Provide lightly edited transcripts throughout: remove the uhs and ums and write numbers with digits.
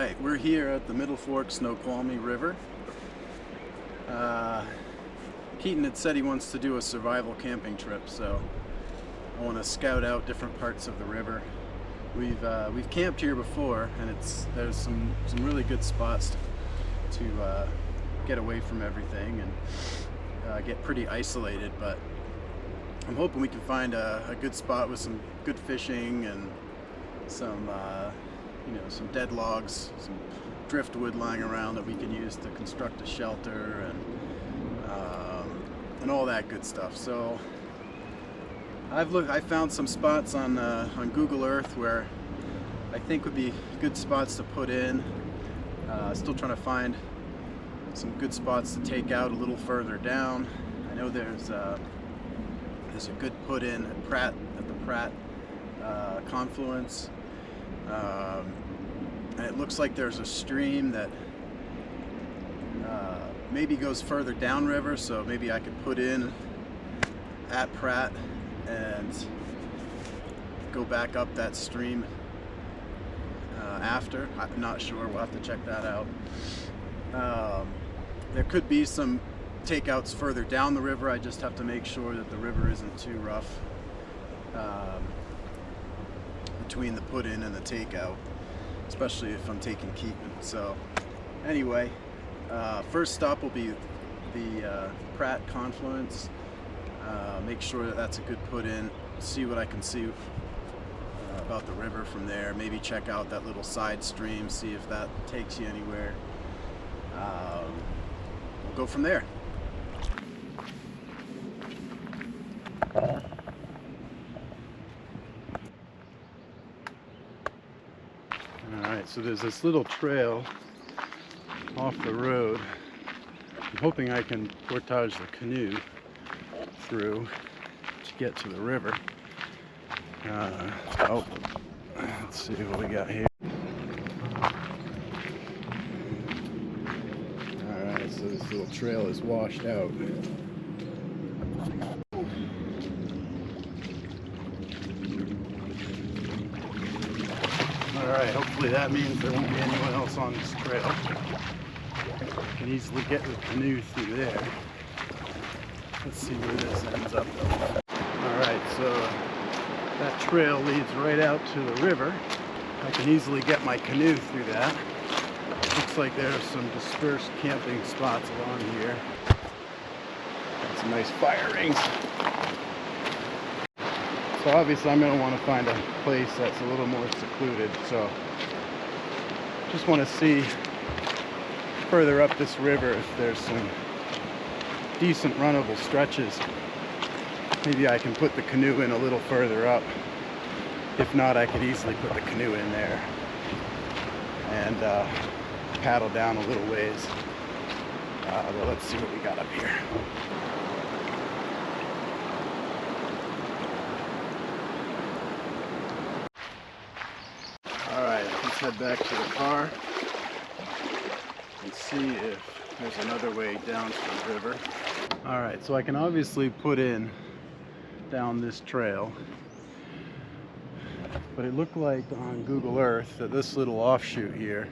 Alright, we're here at the Middle Fork Snoqualmie River. Keaton had said he wants to do a survival camping trip, so I want to scout out different parts of the river. We've camped here before, and there's some really good spots to get away from everything and get pretty isolated, but I'm hoping we can find a good spot with some good fishing and some some dead logs, some driftwood lying around that we can use to construct a shelter and all that good stuff. So I found some spots on Google Earth where I think would be good spots to put in. Still trying to find some good spots to take out a little further down. I know there's a good put in at the Pratt confluence. And it looks like there's a stream that maybe goes further downriver, so maybe I could put in at Pratt and go back up that stream after. I'm not sure, we'll have to check that out. There could be some takeouts further down the river. I just have to make sure that the river isn't too rough between the put-in and the takeout, especially if I'm taking Keaton. So anyway, first stop will be the Pratt confluence. Make sure that that's a good put-in, see what I can see about the river from there, maybe check out that little side stream, see if that takes you anywhere. We'll go from there. Alright, so there's this little trail off the road. I'm hoping I can portage the canoe through to get to the river. Let's see what we got here. Alright, so this little trail is washed out. Alright, hopefully that means there won't be anyone else on this trail. I can easily get the canoe through there. Let's see where this ends up. Alright, so that trail leads right out to the river. I can easily get my canoe through that. Looks like there are some dispersed camping spots along here. Got some nice fire rings. So obviously I'm going to want to find a place that's a little more secluded. So just want to see further up this river if there's some decent runnable stretches. Maybe I can put the canoe in a little further up. If not, I could easily put the canoe in there and paddle down a little ways. But let's see what we got up here. Alright, let's head back to the car and see if there's another way down to the river. Alright, so I can obviously put in down this trail, but it looked like on Google Earth that this little offshoot here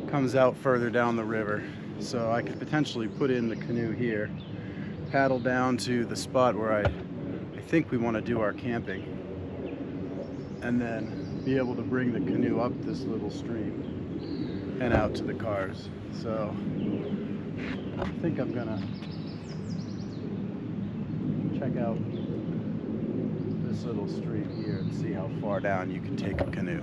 comes out further down the river. So I could potentially put in the canoe here, paddle down to the spot where I think we want to do our camping, and then be able to bring the canoe up this little stream and out to the cars. So I think I'm gonna check out this little stream here and see how far down you can take a canoe.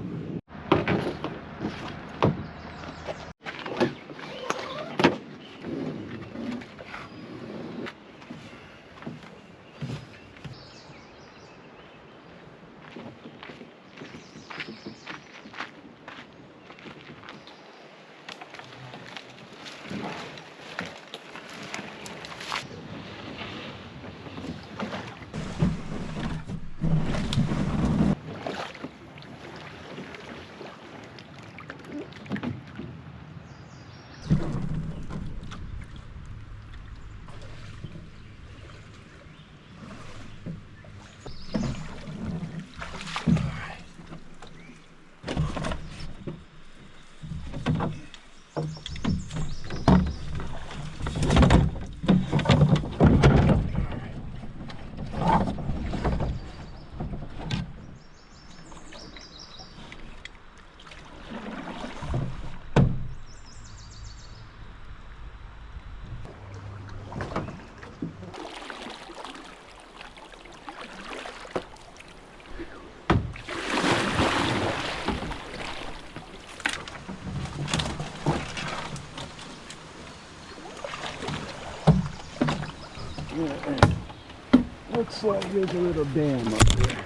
looks like there's a little dam up there.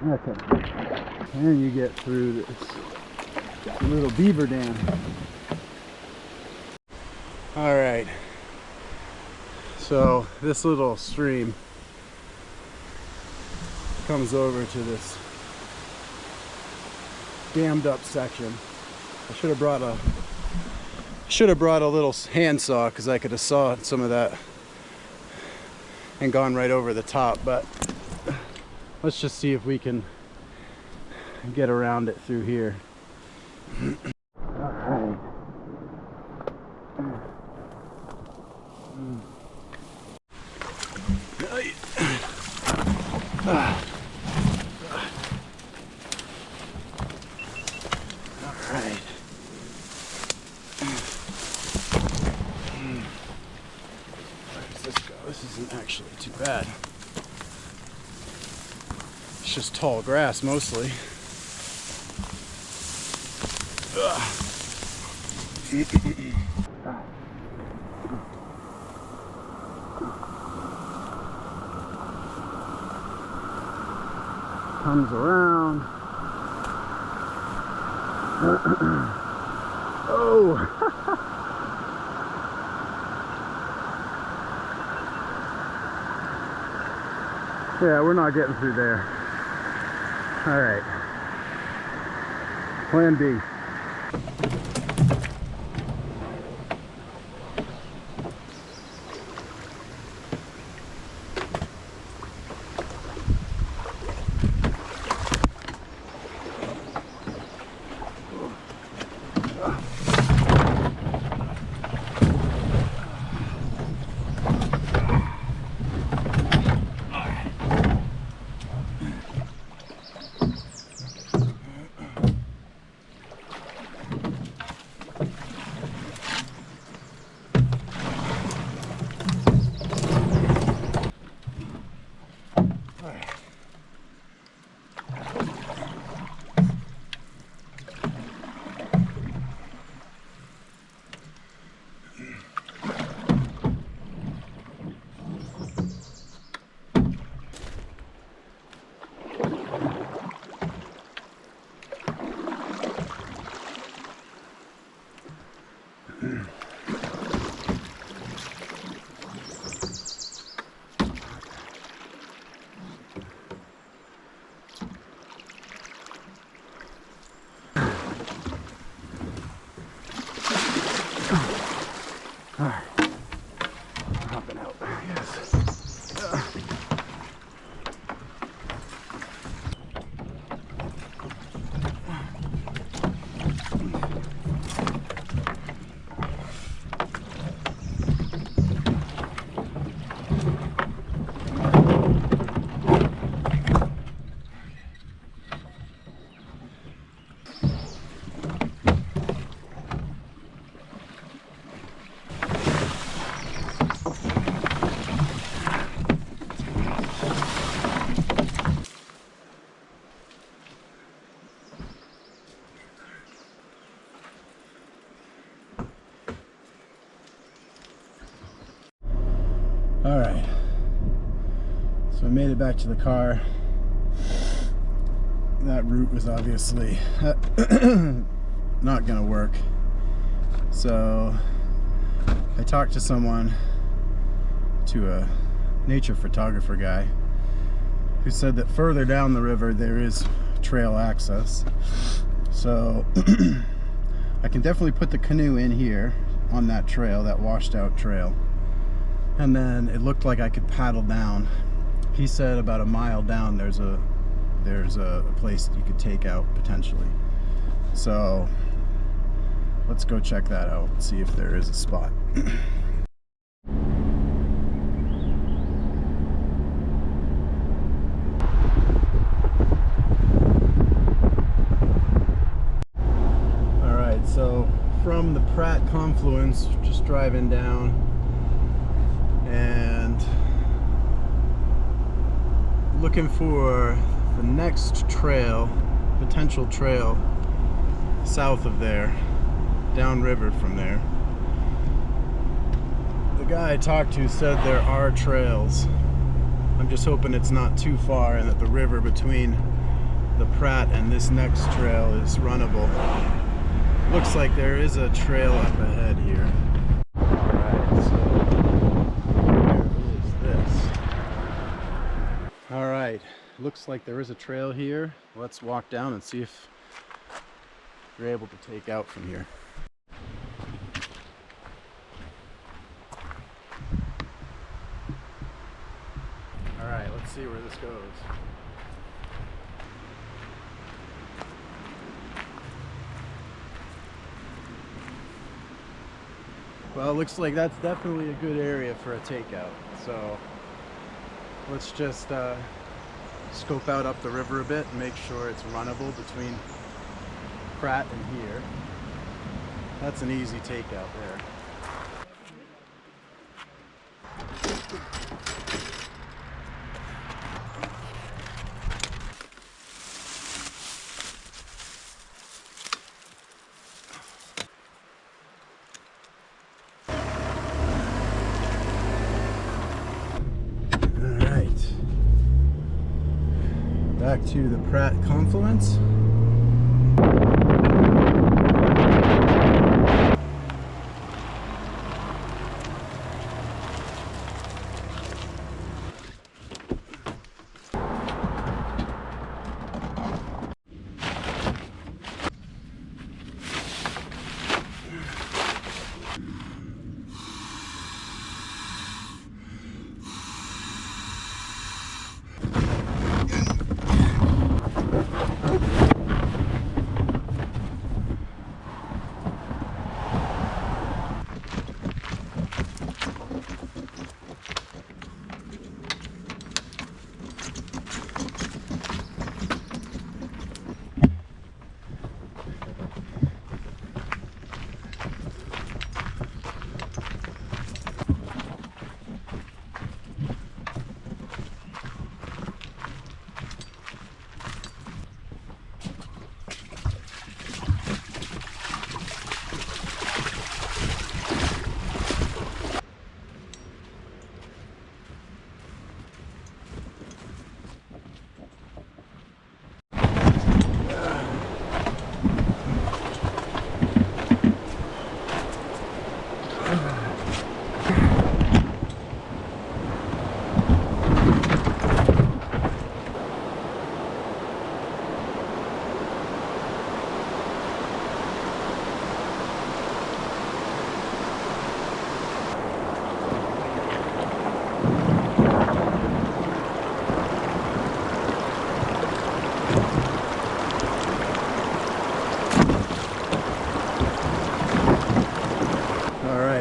That's it. And then you get through this little beaver dam. All right. So this little stream comes over to this dammed up section. I should have brought a little handsaw because I could have sawed some of that and gone right over the top, but let's just see if we can get around it through here. All right. This isn't actually too bad. It's just tall grass mostly. Comes around. Oh! Yeah, we're not getting through there. All right. Plan B. Alright, hopping out, yes. All right, so I made it back to the car. That route was obviously not gonna work. So I talked to someone, to a nature photographer guy, who said that further down the river there is trail access. So I can definitely put the canoe in here on that trail, that washed out trail. And then it looked like I could paddle down. He said about a mile down there's a place you could take out potentially. So let's go check that out and see if there is a spot. Alright, so from the Pratt confluence, just driving down and looking for the next trail, potential trail south of there, downriver from there. The guy I talked to said there are trails I'm just hoping it's not too far and that the river between the Pratt and this next trail is runnable. Looks like there is a trail up ahead here. Alright, so where is this? Alright, looks like there is a trail here. Let's walk down and see if we're able to take out from here. Alright, let's see where this goes. Well, it looks like that's definitely a good area for a takeout. So let's just scope out up the river a bit and make sure it's runnable between Pratt and here. That's an easy takeout there. Back to the Pratt confluence.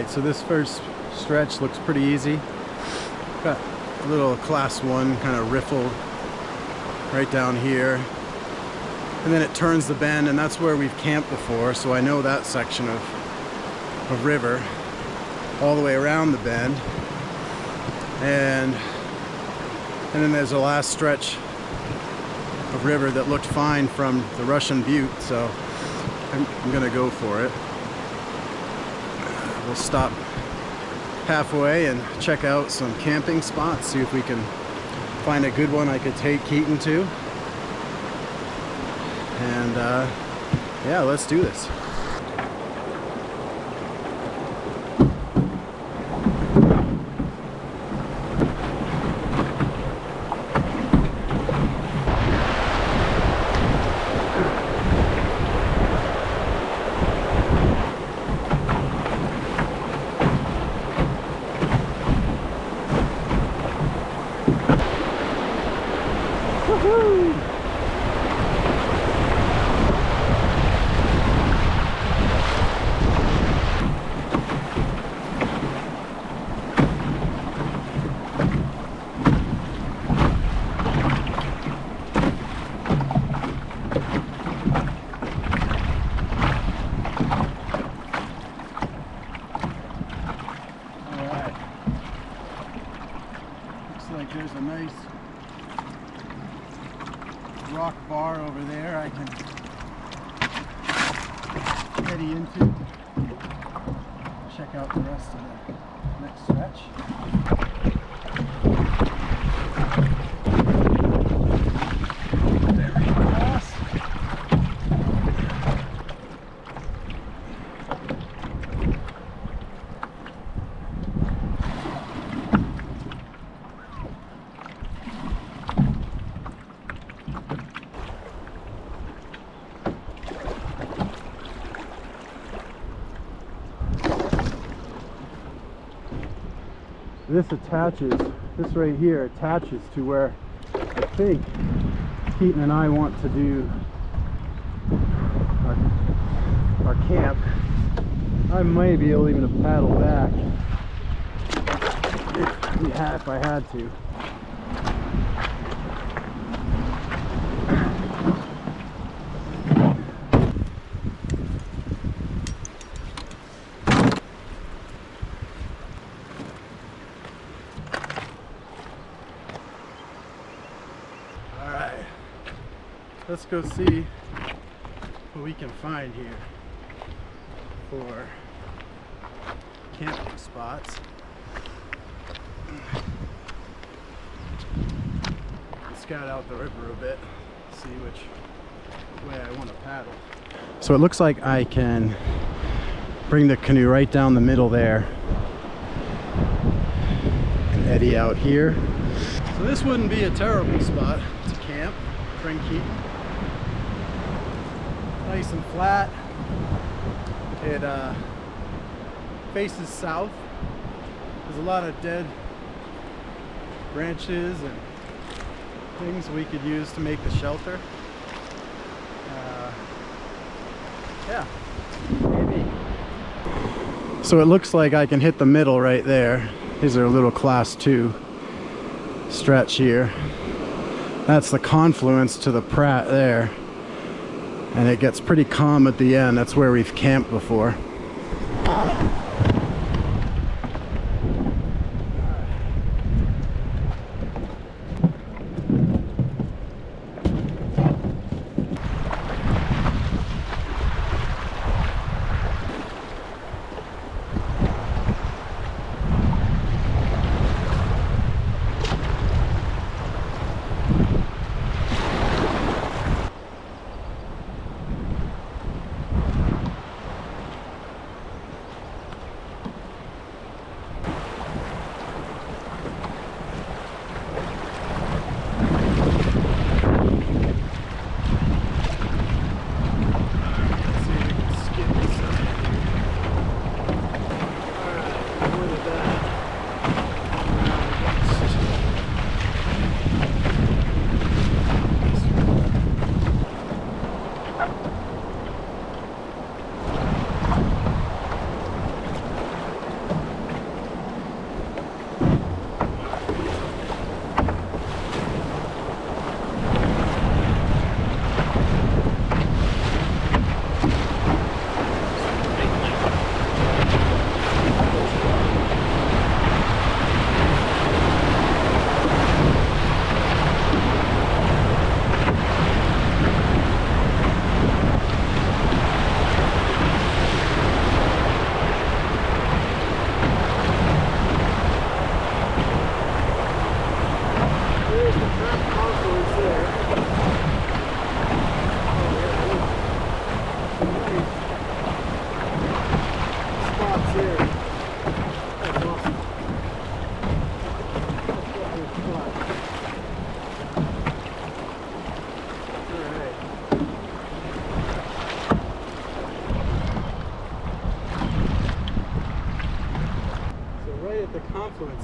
So this first stretch looks pretty easy. Got a little class 1 kind of riffle right down here. And then it turns the bend, and that's where we've camped before, so I know that section of river all the way around the bend. And then there's a last stretch of river that looked fine from the Russian Butte, so I'm gonna go for it. We'll stop halfway and check out some camping spots, see if we can find a good one I could take Keaton to. And yeah, let's do this. Woohoo! Alright. Looks like there's a nice rock bar over there I can heady into. Check out the rest of the next stretch. this right here attaches to where I think Keaton and I want to do our camp. I might be able even to paddle back if I had to. Alright, let's go see what we can find here for camping spots. Scout out the river a bit, see which way I want to paddle. So it looks like I can bring the canoe right down the middle there and eddy out here. So this wouldn't be a terrible spot to camp. Bring Keaton. Nice and flat. It faces south. There's a lot of dead branches and things we could use to make the shelter. Yeah, maybe. So it looks like I can hit the middle right there. These are a little class 2 stretch here. That's the confluence to the Pratt there. And it gets pretty calm at the end. That's where we've camped before.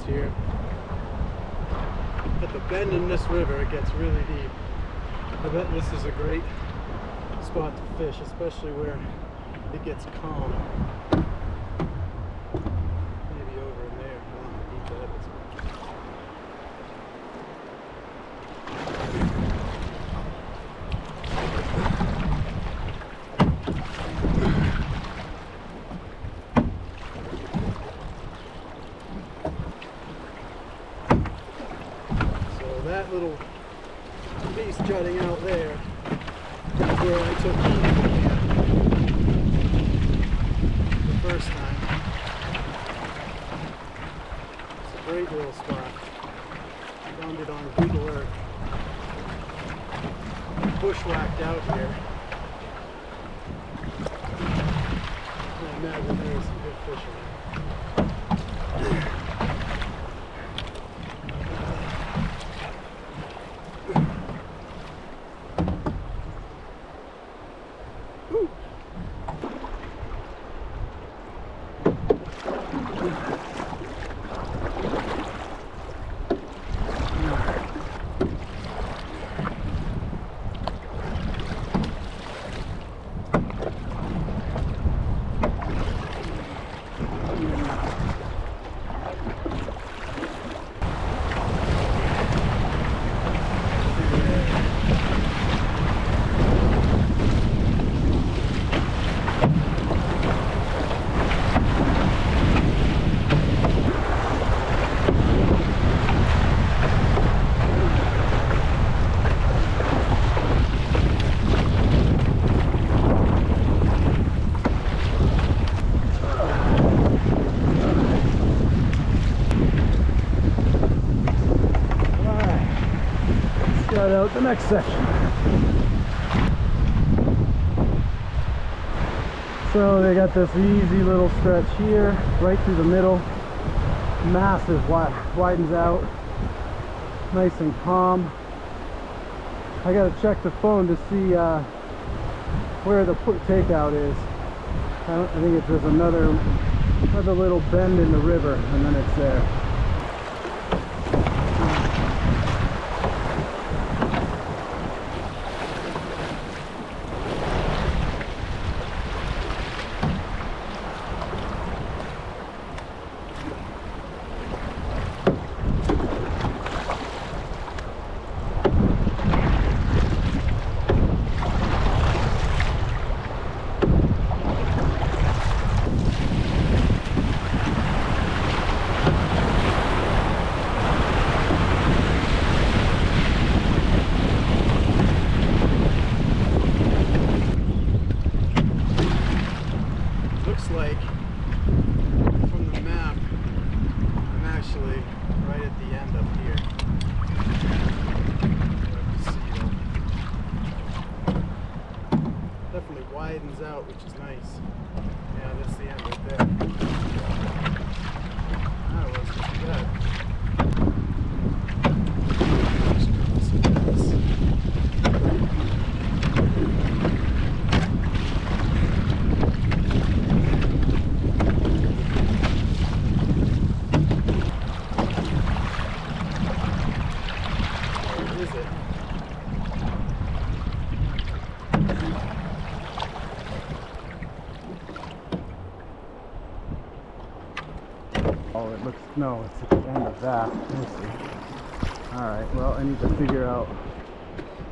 Here at the bend in this river, it gets really deep. I bet this is a great spot to fish, especially where it gets calm. Maybe over in there. I don't know how deep that is. That little piece jutting out there is where I took Keaton the first time. It's a great little spot. I found it on Google Earth. Bushwhacked out here. I imagine there's some good fishing. scout out the next section. So they got this easy little stretch here, right through the middle. Massive, widens out. Nice and calm. I gotta check the phone to see where the takeout is. I think there's another little bend in the river, and then it's there. Like from the map, I'm actually right at the end up here. Definitely widens out, which is nice. Yeah, that's the end right there. That wasn't too bad. Oh, it looks, no, it's at the end of that. Let's see. Alright, well, I need to figure out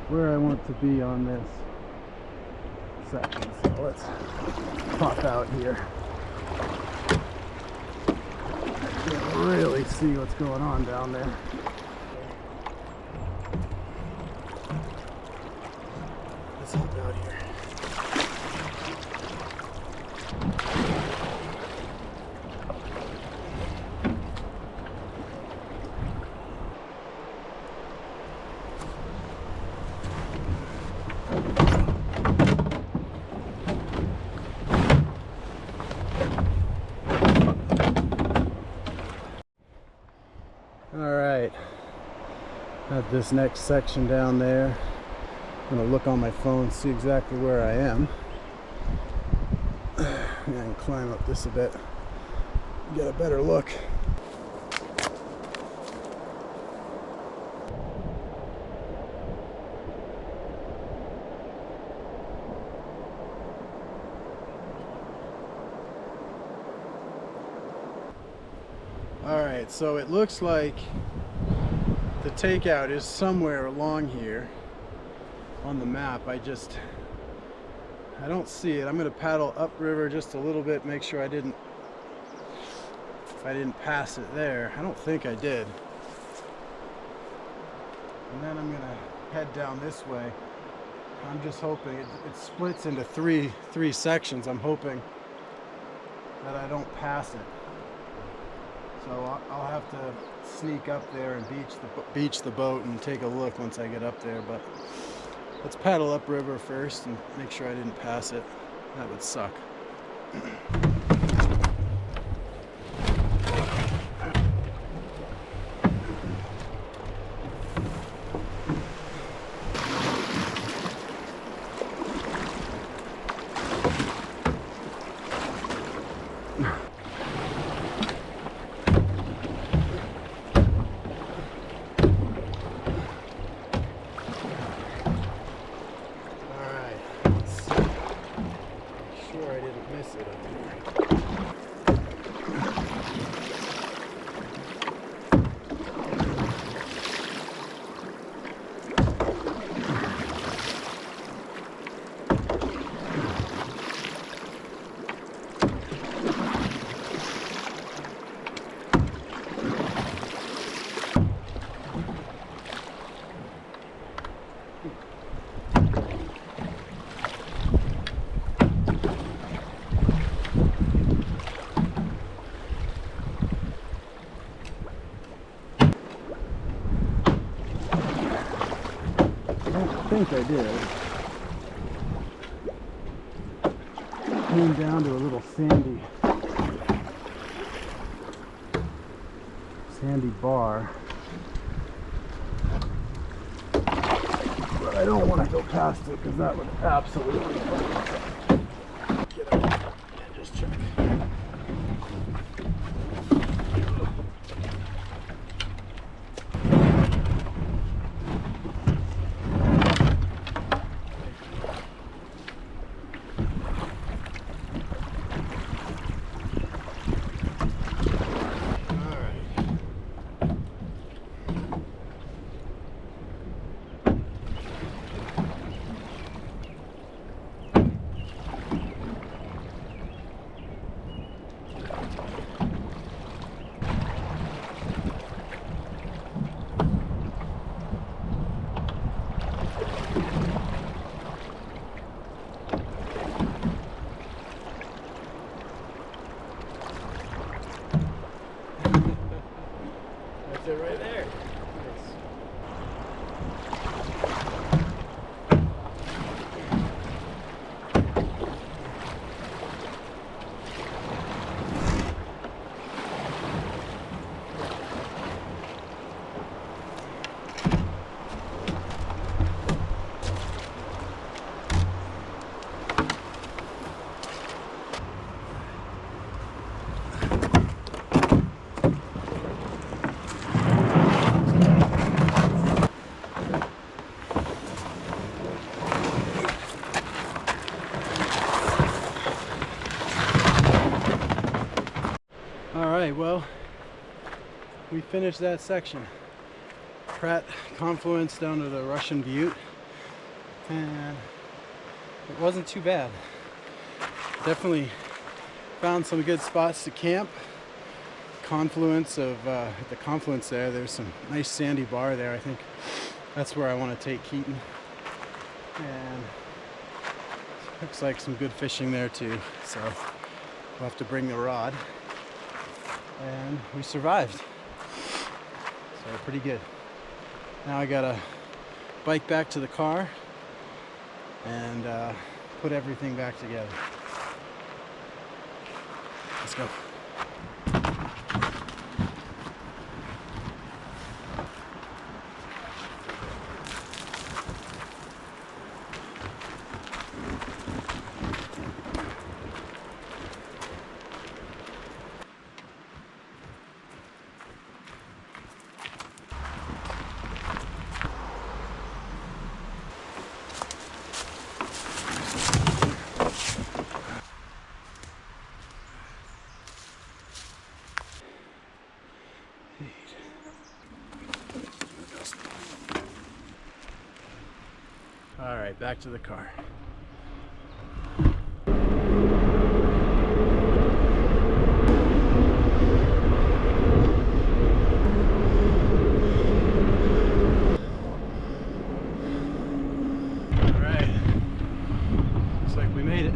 where I want to be on this section. So let's pop out here. You can really see what's going on down there. Let's hop out here. Alright, got this next section down there. I'm going to look on my phone, see exactly where I am. And climb up this a bit, get a better look. Alright, so it looks like the takeout is somewhere along here on the map. I don't see it. I'm going to paddle upriver just a little bit, make sure I didn't pass it there. I don't think I did. And then I'm going to head down this way. I'm just hoping it splits into three sections. I'm hoping that I don't pass it. So I'll have to sneak up there and beach the boat and take a look once I get up there. But let's paddle upriver first and make sure I didn't pass it. That would suck. Sure I didn't miss it up here. don't think I did. Came down to a little sandy bar. But I don't want to go past it because that would absolutely get out and just check. That's it right there. Alright, well, we finished that section. Pratt confluence down to the Russian Butte, and it wasn't too bad. Definitely found some good spots to camp. Confluence of at the confluence there's some nice sandy bar there. I think that's where I want to take Keaton, and looks like some good fishing there too, so we'll have to bring the rod. And we survived, so pretty good. Now I gotta bike back to the car and put everything back together. Let's go. All right, back to the car. All right, looks like we made it.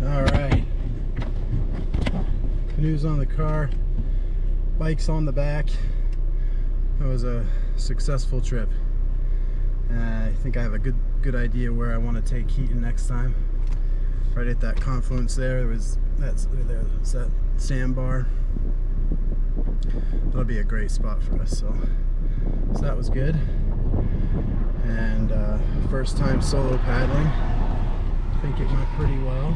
All right, canoes on the car. Bikes on the back. That was a successful trip. I think I have a good idea where I want to take Keaton next time. Right at that confluence there was that sandbar. That'll be a great spot for us. So that was good. And first time solo paddling. I think it went pretty well.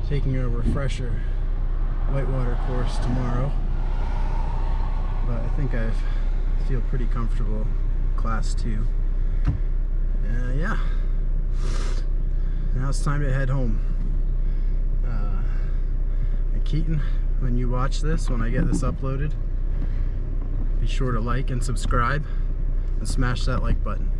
Taking a refresher whitewater course tomorrow, but I think I feel pretty comfortable class 2. Yeah, now it's time to head home. And Keaton, when you watch this, when I get this uploaded, be sure to like and subscribe and smash that like button.